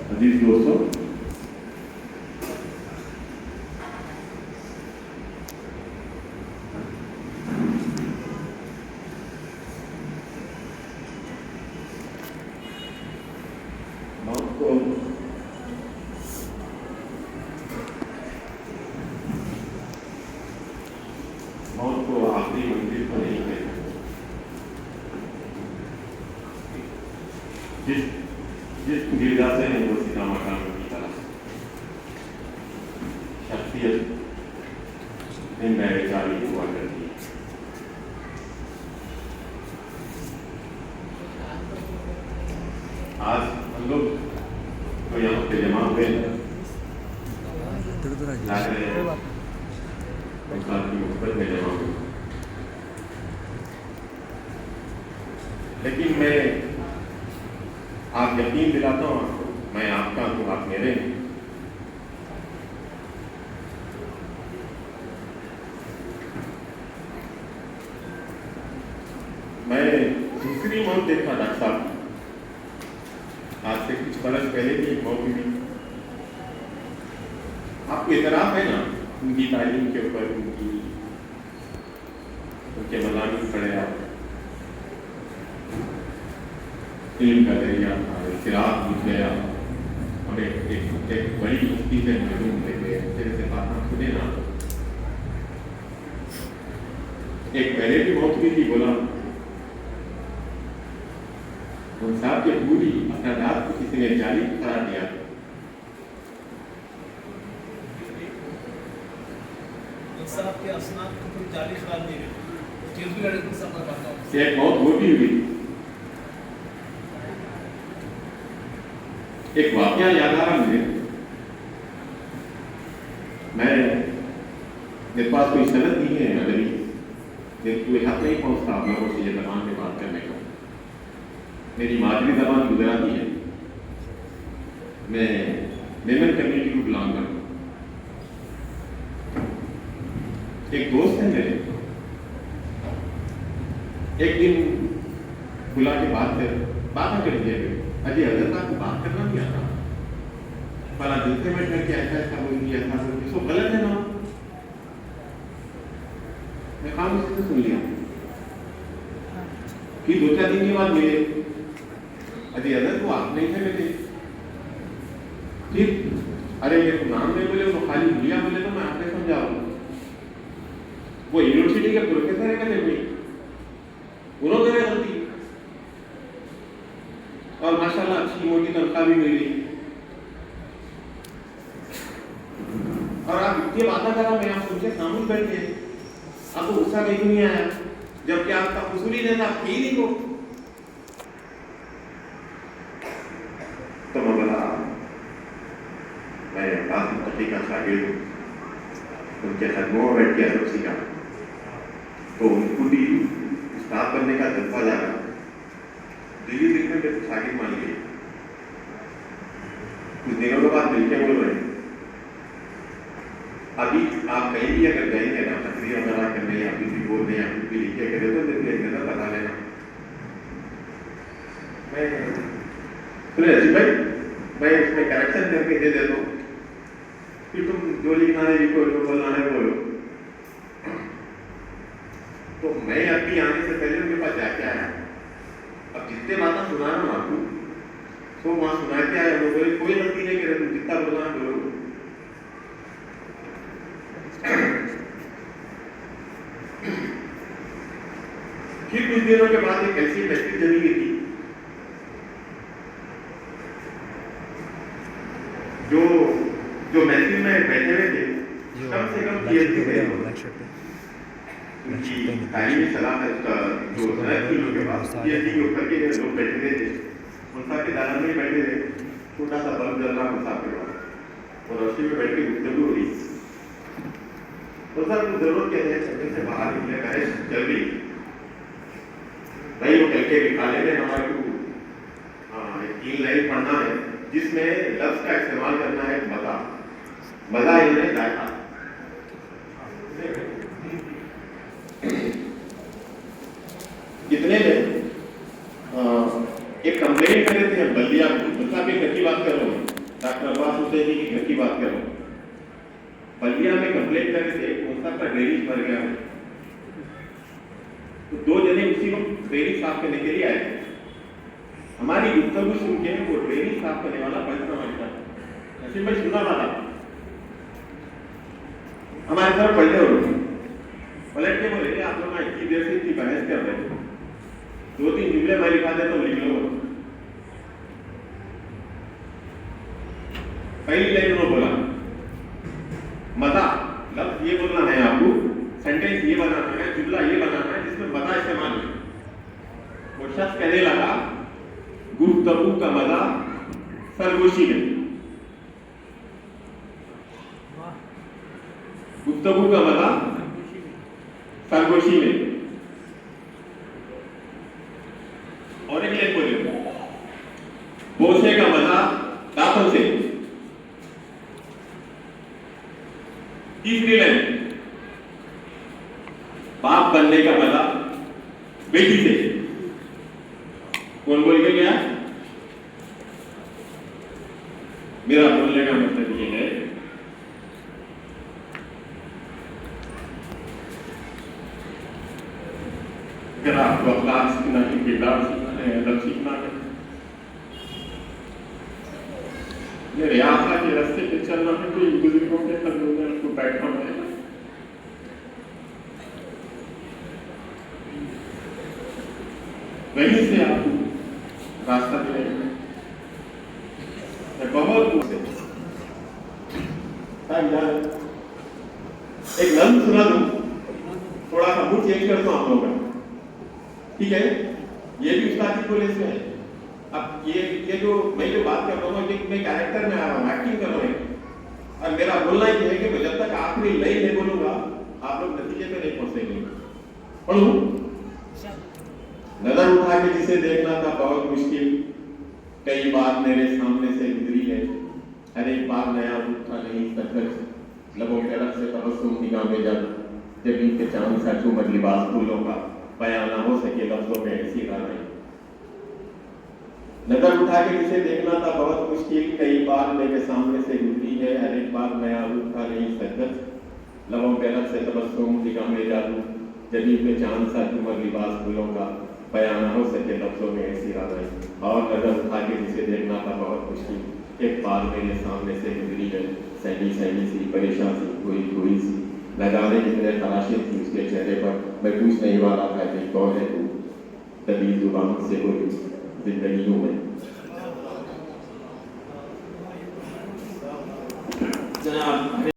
अजीज दोस्तों, मौत को आखिरी मंजिल को नहीं कहते। जिस गिरजा से है वो सीधा मकान की तरह शख्सियत इन बेचारी हुआ करती है। आज हम लोग तो यहाँ पे जमा हुए की मुहब्बत में जमा हुए, लेकिन मैं आप यकीन दिलाता हूँ आपको, मैं आपका तो आप मेरे हैं। मैं दूसरी मौत देखा डॉक्टर साहब, आज से कुछ बरस पहले भी एक मौत हुई। आपको इतराफ है ना उनकी तालीम के ऊपर, उनके मलामी पड़े आप इल्म का दरिया था, इतिराफ लिख गया, और एक बड़ी मुफ्ती से मजलूम ले गए, तेरे से बात सुने ना। एक पहले भी मौत हुई थी, बोला उन साहब के पूरी अपना दांत को किसी ने जाली करा दिया। साहब के असनाद को कोई 40 साल नहीं गए, जेल भी लड़े को सब बताता हूं। एक मौत वो भी हुई। एक वाकया याद आ रहा मुझे, मेरे पास कोई सनद नहीं है, अगर कोई हक नहीं पहुंचता आप लोगों से ये जबान में बात करने का। मेरी मादरी जबान गुजराती है, मैं मेमन कम्युनिटी को बिलोंग करता हूँ। एक दोस्त है मेरे, एक दिन बुला के बात कर दिया, अजय हजरत आपको बात करना नहीं आता, फला दिन से बैठ करके ऐसा ऐसा बोलिए, ऐसा बोलिए, सो गलत है ना। मैं खामोशी से सुन लिया। फिर 2-4 दिन के बाद मिले, अजय हजरत वो आप नहीं थे मेरे। फिर अरे ये तो नाम नहीं बोले, वो खाली भूलिया बोले, तो मैं आपने समझाऊँ। वो यूनिवर्सिटी के प्रोफेसर है कहते भाई, उन्होंने गलती, और माशाल्लाह अच्छी मोटी तनख्वाह भी मिली, और आप इतनी बातें करा, मैं आप उनके सामने बैठे, आपको गुस्सा नहीं आया, जबकि आपका कसूर ही नहीं था, आप ही को। तो मैं बोला मैं काफी पति का शागिर्द हूँ, उनके खदमों में बैठ के अदब सीखा, तो उनको भी स्टाफ करने का जज्बा जागा, दिल्ली दिल में मेरे शागिर्द मान लिए। कुछ दिनों के बाद मिलके बोल रहे, अभी आप कहीं भी अगर जाएंगे ना तकरीर वगैरह करने या कुछ भी बोलने या कुछ भी लिखे करे, तो एक नजर बता लेना। मैं इसमें करेक्शन करके दे देता हूँ, फिर तुम जो लिखना है लिखो, जो बोलना है बोलो। तो मैं अभी आने से पहले उनके पास जाके आया, अब जितने बातें सुना रहा हूँ आपको, तो वहां सुना के आया, वो बोले कोई गलती नहीं करे, तुम जितना बोलना है बोलो। फिर कुछ दिनों के बाद एक ऐसी मैसेज चली गई थी, जो मैसेज में बैठे हुए थे, कम से कम उनकी तालीमी सलाह है, उसका जो लोग के पास पीएचडी के ऊपर के लोग बैठे थे, उन सब के दायरे में बैठे थे, छोटा सा बल्ब जल रहा मुसाफ के पास, और रोशनी में बैठ के गुफ्तगू हो रही। तो सर जरूरत क्या है, छत्ते से बाहर निकले, कहे चल गई भाई, वो कल के निकाले में हमारे को 3 लाइन पढ़ना है, जिसमें लफ्ज का इस्तेमाल करना है मजा, मजा इन्हें जायका। इतने में एक कंप्लेंट कर रहे थे बल्दिया, मतलब एक अच्छी बात कर रहा हूँ, बलिया में कंप्लेंट करे थे कौन सा का ड्रेनेज भर गया है, तो 2 जने उसी वक्त ड्रेनेज साफ करने के लिए आए थे। हमारी गुफ्तगू सुन के वो ड्रेनेज साफ करने वाला पंचनामा लिखा नसीम भाई सुना था हमारे तरफ पलटे हो पलट के बोले आप लोग इतनी देर से इतनी बहस कर रहे थे, 2-3 जुमले मैं लिखा दे तो लिख लो। पहली लाइन उन्होंने बोला मता लफ्ज ये बोलना है आपको, सेंटेंस ये बनाना है, जुमला ये बनाना है जिसमें मता इस्तेमाल हो। वो शख्स कहने लगा गुफ्तगू का मजा सरगोशी में, गुफ्तगू का मजा सरगोशी में। और एक लाइन बोले बोसे का मजा दातन से। तीसरी लाइन बाप बनने का मजा बेटी से। कौन बोल के गया? मेरा बोलने का मतलब ये है अगर आपको अखलाक सीखना है, किरदार सीखना है, अदब सीखना है, मेरे आका के रास्ते पे चलना है तो इन बुजुर्गों के कदमों में आपको बैठना है। वहीं से आप रास्ता मिलेगा। बहुत एक नज़्म सुना दूं, थोड़ा सा मूड चेंज कर दो आप लोगों का, ठीक है? ये भी उस्ताद की बोले से है। अब ये जो मैं जो बात कर रहा हूँ कि मैं कैरेक्टर में आ रहा हूँ, एक्टिंग कर रहा हूँ, और मेरा बोलना ये है कि जब तक आखिरी लाइन नहीं बोलूंगा आप लोग नतीजे पे नहीं पहुंचेंगे। पढ़ूं? नजर उठा के जिसे देखना था बहुत मुश्किल, कई बार मेरे सामने से गुजरी है, हर एक बार नया रूप था नहीं सच, लबों के रख से तबस्सुम निगाह में जब इनके चांद सा चूमर लिबास फूलों का बयां ना हो सके लफ्जों में ऐसी राह। नजर उठा के जिसे देखना था बहुत मुश्किल, कई बार मेरे सामने से गुजरी है, हर एक बार नया रूप था नहीं सच, लबों के रख से तबस्सुम निगाह में जादू, जबीन पे चांद सा चूमर लिबास फूलों का बयां ना हो सके लफ्जों में ऐसी राह। और नजर उठा के जिसे देखना था बहुत मुश्किल, एक बार मेरे सामने से गुजरी है, सहनी सहनी सी परेशान सी कोई सी, न जाने कितने तराशे थी उसके चेहरे पर, मैं पूछ नहीं वाला था कि कौन है तू, तभी जुबान से बोली जिंदगी हूँ मैं। जनाब